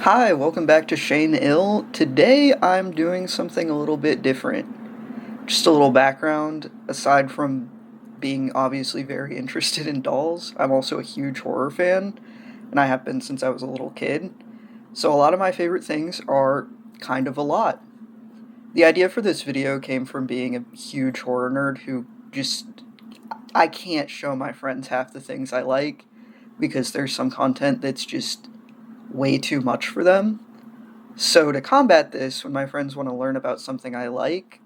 Hi, welcome back to Shane Ill. Today I'm doing something a little bit different. Just a little background. Aside from being obviously very interested in dolls, I'm also a huge horror fan, and I have been since I was a little kid. So a lot of my favorite things are kind of a lot. The idea for this video came from being a huge horror nerd who just I can't show my friends half the things I like because there's some content that's just way too much for them. So, to combat this, when my friends want to learn about something I like,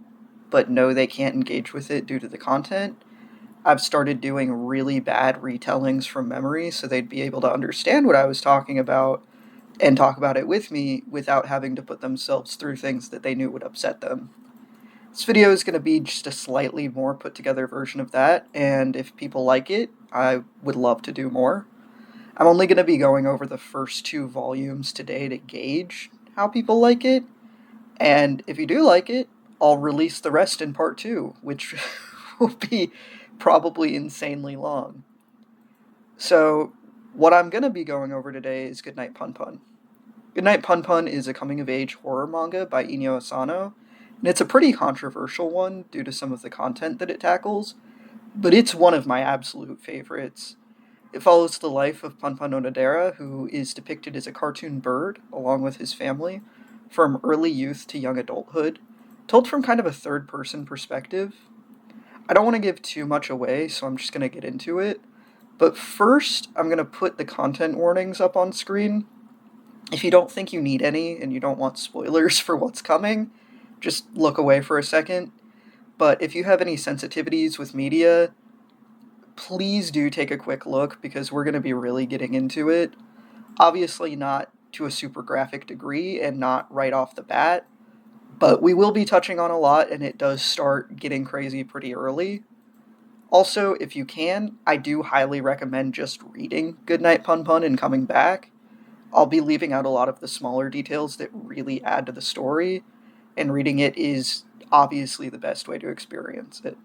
but know they can't engage with it due to the content, I've started doing really bad retellings from memory so they'd be able to understand what I was talking about and talk about it with me without having to put themselves through things that they knew would upset them. This video is going to be just a slightly more put together version of that, and if people like it, I would love to do more. I'm only going to be going over the first two volumes today to gauge how people like it, and if you do like it, I'll release the rest in part two, which will be probably insanely long. So, what I'm going to be going over today is Goodnight Punpun. Goodnight Punpun is a coming of age horror manga by Inyo Asano, and it's a pretty controversial one due to some of the content that it tackles, but it's one of my absolute favorites. It follows the life of Punpun Onodera, who is depicted as a cartoon bird, along with his family, from early youth to young adulthood, told from kind of a third-person perspective. I don't want to give too much away, so I'm just going to get into it. But first, I'm going to put the content warnings up on screen. If you don't think you need any, and you don't want spoilers for what's coming, just look away for a second. But if you have any sensitivities with media, please do take a quick look because we're going to be really getting into it. Obviously, not to a super graphic degree and not right off the bat, but we will be touching on a lot and it does start getting crazy pretty early. Also, if you can, I do highly recommend just reading Goodnight Punpun and coming back. I'll be leaving out a lot of the smaller details that really add to the story, and reading it is obviously the best way to experience it.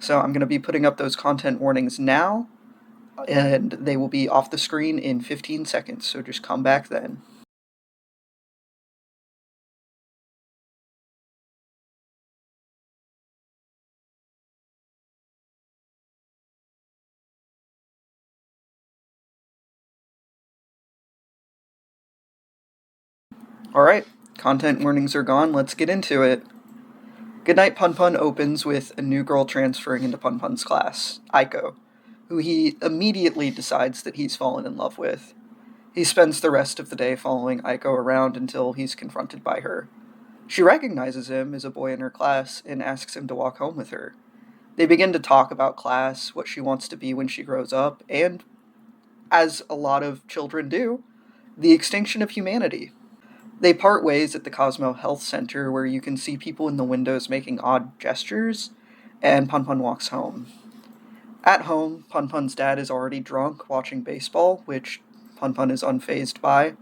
So I'm going to be putting up those content warnings now, and they will be off the screen in 15 seconds, so just come back then. Alright, content warnings are gone, let's get into it. Goodnight Punpun opens with a new girl transferring into Punpun's class, Aiko, who he immediately decides that he's fallen in love with. He spends the rest of the day following Aiko around until he's confronted by her. She recognizes him as a boy in her class and asks him to walk home with her. They begin to talk about class, what she wants to be when she grows up, and, as a lot of children do, the extinction of humanity. They part ways at the Cosmo Health Center where you can see people in the windows making odd gestures, and Punpun walks home. At home, Punpun's dad is already drunk watching baseball, which Punpun is unfazed by.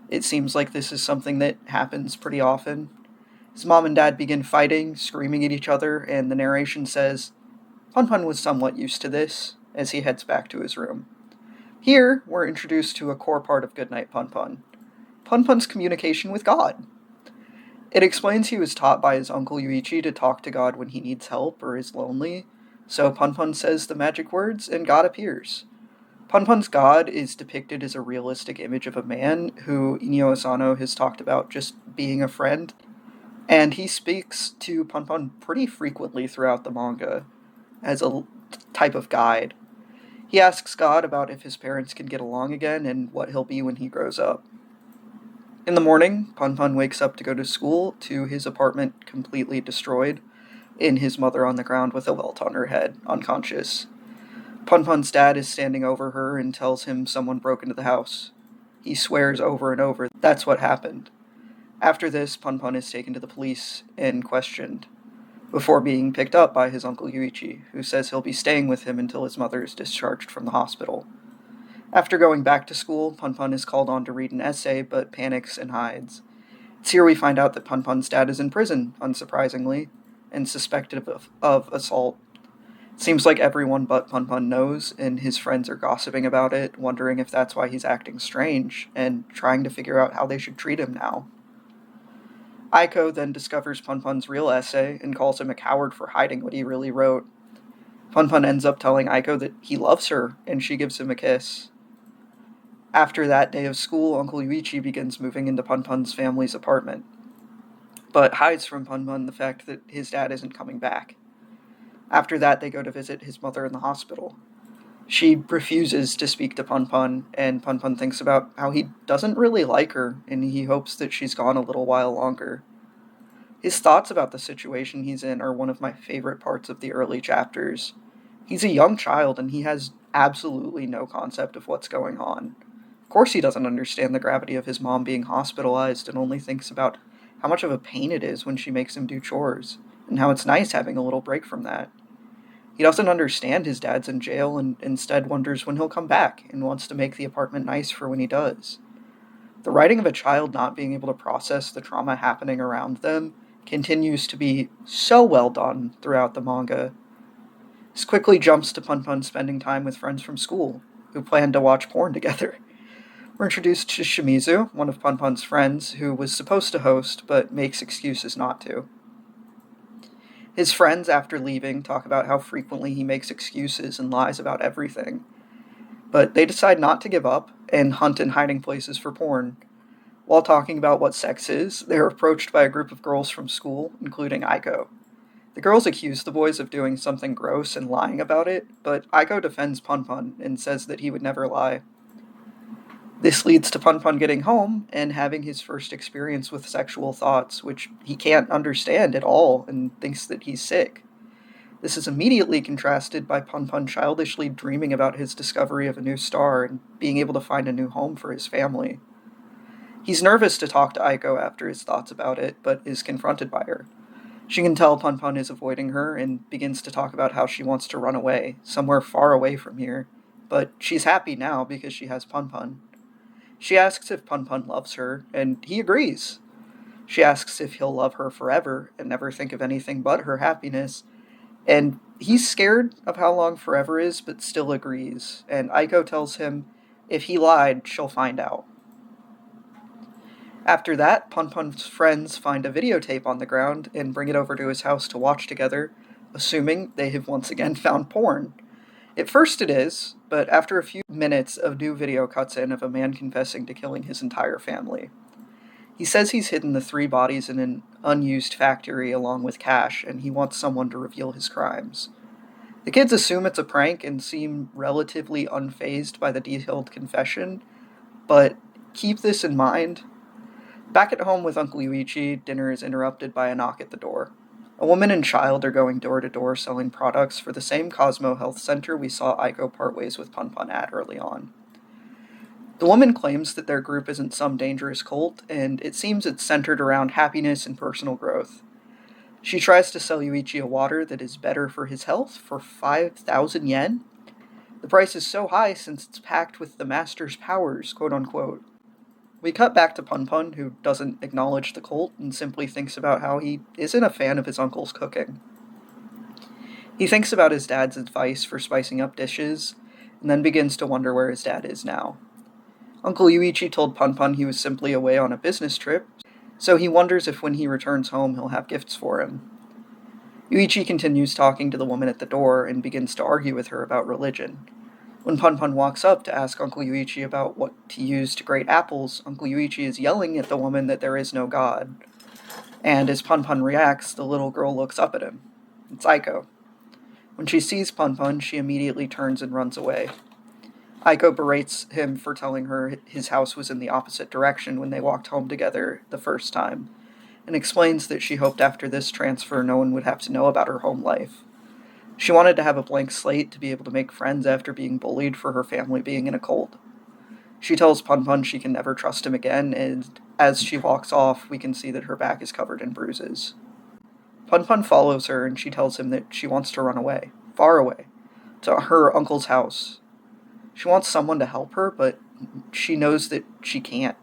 It seems like this is something that happens pretty often. His mom and dad begin fighting, screaming at each other, and the narration says, Punpun was somewhat used to this, as he heads back to his room. Here, we're introduced to a core part of Goodnight Punpun, Punpun's communication with God. It explains he was taught by his uncle Yuichi to talk to God when he needs help or is lonely, so Punpun says the magic words and God appears. Punpun's God is depicted as a realistic image of a man who Inyo Asano has talked about just being a friend, and he speaks to Punpun pretty frequently throughout the manga as a type of guide. He asks God about if his parents can get along again and what he'll be when he grows up. In the morning, Punpun wakes up to go to school to his apartment completely destroyed, and his mother on the ground with a welt on her head, unconscious. Punpun's dad is standing over her and tells him someone broke into the house. He swears over and over that's what happened. After this, Punpun is taken to the police and questioned, before being picked up by his uncle Yuichi, who says he'll be staying with him until his mother is discharged from the hospital. After going back to school, Punpun is called on to read an essay, but panics and hides. It's here we find out that Punpun's dad is in prison, unsurprisingly, and suspected of assault. Seems like everyone but Punpun knows, and his friends are gossiping about it, wondering if that's why he's acting strange, and trying to figure out how they should treat him now. Aiko then discovers Punpun's real essay and calls him a coward for hiding what he really wrote. Punpun ends up telling Aiko that he loves her, and she gives him a kiss. After that day of school, Uncle Yuichi begins moving into Punpun's family's apartment, but hides from Punpun the fact that his dad isn't coming back. After that, they go to visit his mother in the hospital. She refuses to speak to Punpun, and Punpun thinks about how he doesn't really like her, and he hopes that she's gone a little while longer. His thoughts about the situation he's in are one of my favorite parts of the early chapters. He's a young child, and he has absolutely no concept of what's going on. Of course he doesn't understand the gravity of his mom being hospitalized and only thinks about how much of a pain it is when she makes him do chores, and how it's nice having a little break from that. He doesn't understand his dad's in jail and instead wonders when he'll come back and wants to make the apartment nice for when he does. The writing of a child not being able to process the trauma happening around them continues to be so well done throughout the manga. This quickly jumps to Punpun spending time with friends from school, who plan to watch porn together. We're introduced to Shimizu, one of Punpun's friends, who was supposed to host, but makes excuses not to. His friends, after leaving, talk about how frequently he makes excuses and lies about everything. But they decide not to give up and hunt in hiding places for porn. While talking about what sex is, they're approached by a group of girls from school, including Aiko. The girls accuse the boys of doing something gross and lying about it, but Aiko defends Punpun and says that he would never lie. This leads to Punpun getting home and having his first experience with sexual thoughts, which he can't understand at all and thinks that he's sick. This is immediately contrasted by Punpun childishly dreaming about his discovery of a new star and being able to find a new home for his family. He's nervous to talk to Aiko after his thoughts about it, but is confronted by her. She can tell Punpun is avoiding her and begins to talk about how she wants to run away, somewhere far away from here, but she's happy now because she has Punpun. She asks if Punpun loves her, and he agrees. She asks if he'll love her forever and never think of anything but her happiness, and he's scared of how long forever is, but still agrees, and Aiko tells him if he lied, she'll find out. After that, Punpun's friends find a videotape on the ground and bring it over to his house to watch together, assuming they have once again found porn. At first it is, but after a few minutes, a new video cuts in of a man confessing to killing his entire family. He says he's hidden the 3 bodies in an unused factory along with cash, and he wants someone to reveal his crimes. The kids assume it's a prank and seem relatively unfazed by the detailed confession, but keep this in mind. Back at home with Uncle Yuichi, dinner is interrupted by a knock at the door. A woman and child are going door to door selling products for the same Cosmo Health Center we saw Aiko part ways with Punpun at early on. The woman claims that their group isn't some dangerous cult, and it seems it's centered around happiness and personal growth. She tries to sell Yuichi a water that is better for his health for 5,000 yen. The price is so high since it's packed with the master's powers, quote unquote. We cut back to Punpun, who doesn't acknowledge the cult and simply thinks about how he isn't a fan of his uncle's cooking. He thinks about his dad's advice for spicing up dishes, and then begins to wonder where his dad is now. Uncle Yuichi told Punpun he was simply away on a business trip, so he wonders if when he returns home he'll have gifts for him. Yuichi continues talking to the woman at the door and begins to argue with her about religion. When Punpun walks up to ask Uncle Yuichi about what to use to grate apples, Uncle Yuichi is yelling at the woman that there is no God. And as Punpun reacts, the little girl looks up at him. It's Aiko. When she sees Punpun, she immediately turns and runs away. Aiko berates him for telling her his house was in the opposite direction when they walked home together the first time, and explains that she hoped after this transfer no one would have to know about her home life. She wanted to have a blank slate to be able to make friends after being bullied for her family being in a cult. She tells Punpun she can never trust him again, and as she walks off, we can see that her back is covered in bruises. Punpun follows her, and she tells him that she wants to run away, far away, to her uncle's house. She wants someone to help her, but she knows that she can't.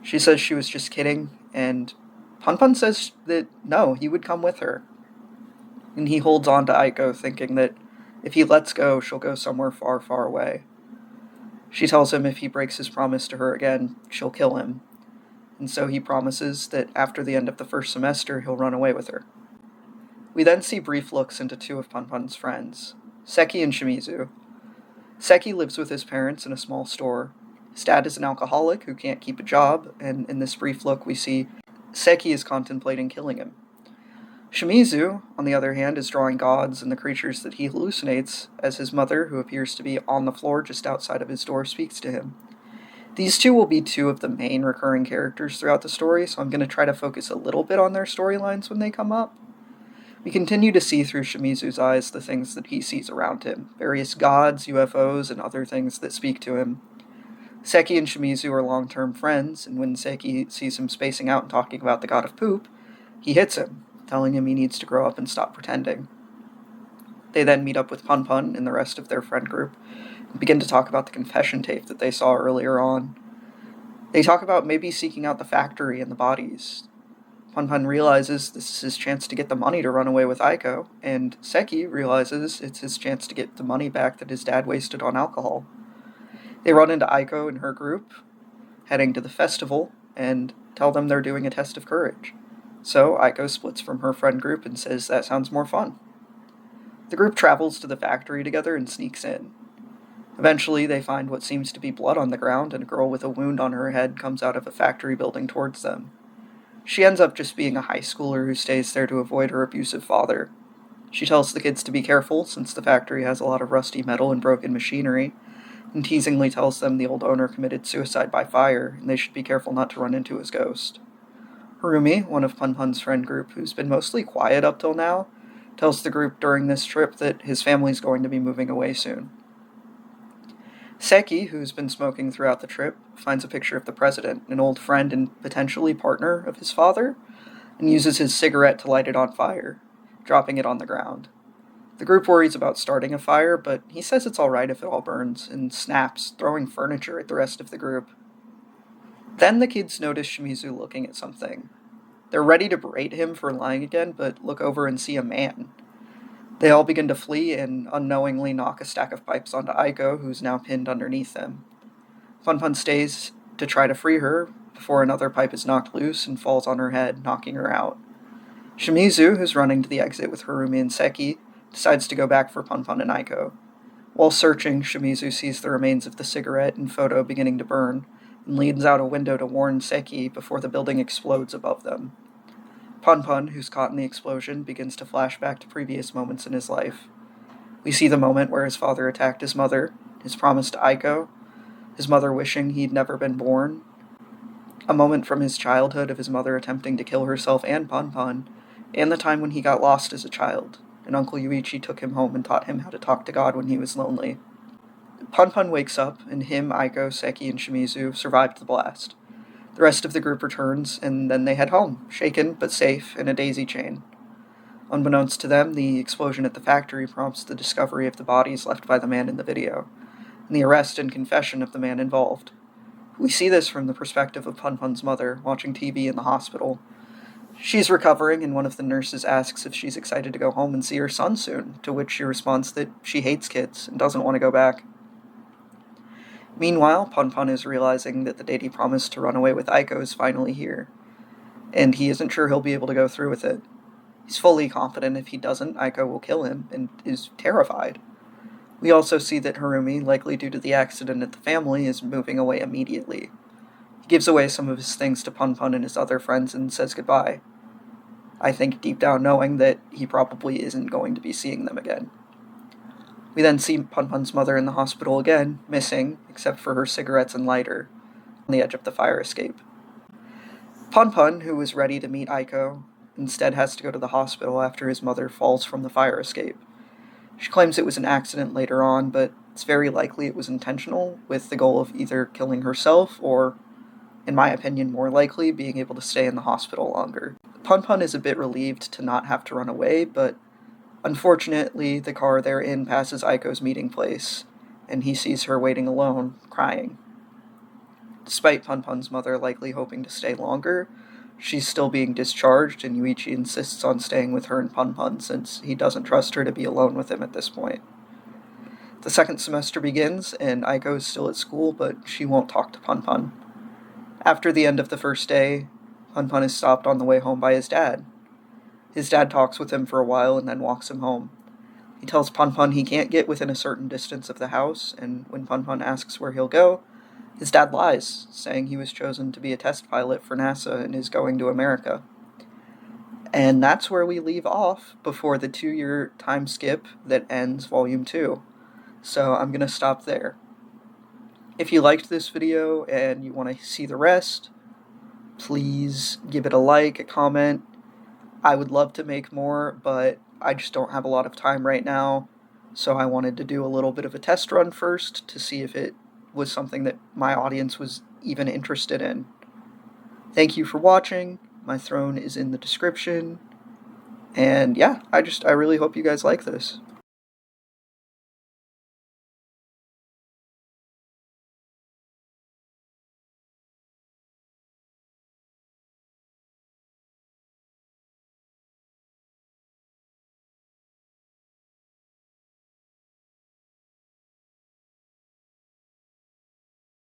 She says she was just kidding, and Punpun says that no, he would come with her. and he holds on to Aiko, thinking that if he lets go, she'll go somewhere far, far away. She tells him if he breaks his promise to her again, she'll kill him, and so he promises that after the end of the first semester, he'll run away with her. We then see brief looks into two of Punpun's friends, Seki and Shimizu. Seki lives with his parents in a small store. His dad is an alcoholic who can't keep a job, and in this brief look we see Seki is contemplating killing him. Shimizu, on the other hand, is drawing gods and the creatures that he hallucinates as his mother, who appears to be on the floor just outside of his door, speaks to him. These two will be two of the main recurring characters throughout the story, so I'm going to try to focus a little bit on their storylines when they come up. We continue to see through Shimizu's eyes the things that he sees around him, various gods, UFOs, and other things that speak to him. Seki and Shimizu are long-term friends, and when Seki sees him spacing out and talking about the god of poop, he hits him, telling him he needs to grow up and stop pretending. They then meet up with Punpun and the rest of their friend group, and begin to talk about the confession tape that they saw earlier on. They talk about maybe seeking out the factory and the bodies. Punpun realizes this is his chance to get the money to run away with Aiko, and Seki realizes it's his chance to get the money back that his dad wasted on alcohol. They run into Aiko and her group, heading to the festival, and tell them they're doing a test of courage. So Aiko splits from her friend group and says that sounds more fun. The group travels to the factory together and sneaks in. Eventually, they find what seems to be blood on the ground, and a girl with a wound on her head comes out of a factory building towards them. She ends up just being a high schooler who stays there to avoid her abusive father. She tells the kids to be careful, since the factory has a lot of rusty metal and broken machinery, and teasingly tells them the old owner committed suicide by fire, and they should be careful not to run into his ghost. Harumi, one of Punpun's friend group, who's been mostly quiet up till now, tells the group during this trip that his family's going to be moving away soon. Seki, who's been smoking throughout the trip, finds a picture of the president, an old friend and potentially partner of his father, and uses his cigarette to light it on fire, dropping it on the ground. The group worries about starting a fire, but he says it's alright if it all burns, and snaps, throwing furniture at the rest of the group. Then the kids notice Shimizu looking at something. They're ready to berate him for lying again, but look over and see a man. They all begin to flee and unknowingly knock a stack of pipes onto Aiko, who's now pinned underneath them. Punpun stays to try to free her before another pipe is knocked loose and falls on her head, knocking her out. Shimizu, who's running to the exit with Harumi and Seki, decides to go back for Punpun and Aiko. While searching, Shimizu sees the remains of the cigarette and photo beginning to burn, and leans out a window to warn Seki before the building explodes above them. Punpun, who's caught in the explosion, begins to flash back to previous moments in his life. We see the moment where his father attacked his mother, his promise to Aiko, his mother wishing he'd never been born, a moment from his childhood of his mother attempting to kill herself and Punpun, and the time when he got lost as a child, and Uncle Yuichi took him home and taught him how to talk to God when he was lonely. Punpun wakes up, and him, Aiko, Seki, and Shimizu survived the blast. The rest of the group returns, and then they head home, shaken but safe, in a daisy chain. Unbeknownst to them, the explosion at the factory prompts the discovery of the bodies left by the man in the video, and the arrest and confession of the man involved. We see this from the perspective of Punpun's mother, watching TV in the hospital. She's recovering, and one of the nurses asks if she's excited to go home and see her son soon, to which she responds that she hates kids and doesn't want to go back. Meanwhile, Punpun is realizing that the date he promised to run away with Aiko is finally here, and he isn't sure he'll be able to go through with it. He's fully confident if he doesn't, Aiko will kill him, and is terrified. We also see that Harumi, likely due to the accident at the family, is moving away immediately. He gives away some of his things to Punpun and his other friends and says goodbye. I think deep down knowing that he probably isn't going to be seeing them again. We then see Punpun's mother in the hospital again, missing, except for her cigarettes and lighter, on the edge of the fire escape. Punpun, who was ready to meet Aiko, instead has to go to the hospital after his mother falls from the fire escape. She claims it was an accident later on, but it's very likely it was intentional, with the goal of either killing herself or, in my opinion, more likely, being able to stay in the hospital longer. Punpun is a bit relieved to not have to run away, but unfortunately, the car they're in passes Aiko's meeting place, and he sees her waiting alone, crying. Despite Punpun's mother likely hoping to stay longer, she's still being discharged, and Yuichi insists on staying with her and Punpun since he doesn't trust her to be alone with him at this point. The second semester begins, and Aiko is still at school, but she won't talk to Punpun. After the end of the first day, Punpun is stopped on the way home by his dad. His dad talks with him for a while and then walks him home. He tells Punpun he can't get within a certain distance of the house, and when Punpun asks where he'll go, his dad lies, saying he was chosen to be a test pilot for NASA and is going to America. And that's where we leave off before the 2-year time skip that ends Volume 2. So I'm going to stop there. If you liked this video and you want to see the rest, please give it a like, a comment. I would love to make more, but I just don't have a lot of time right now, so I wanted to do a little bit of a test run first to see if it was something that my audience was even interested in. Thank you for watching. My throne is in the description. And yeah, I really hope you guys like this.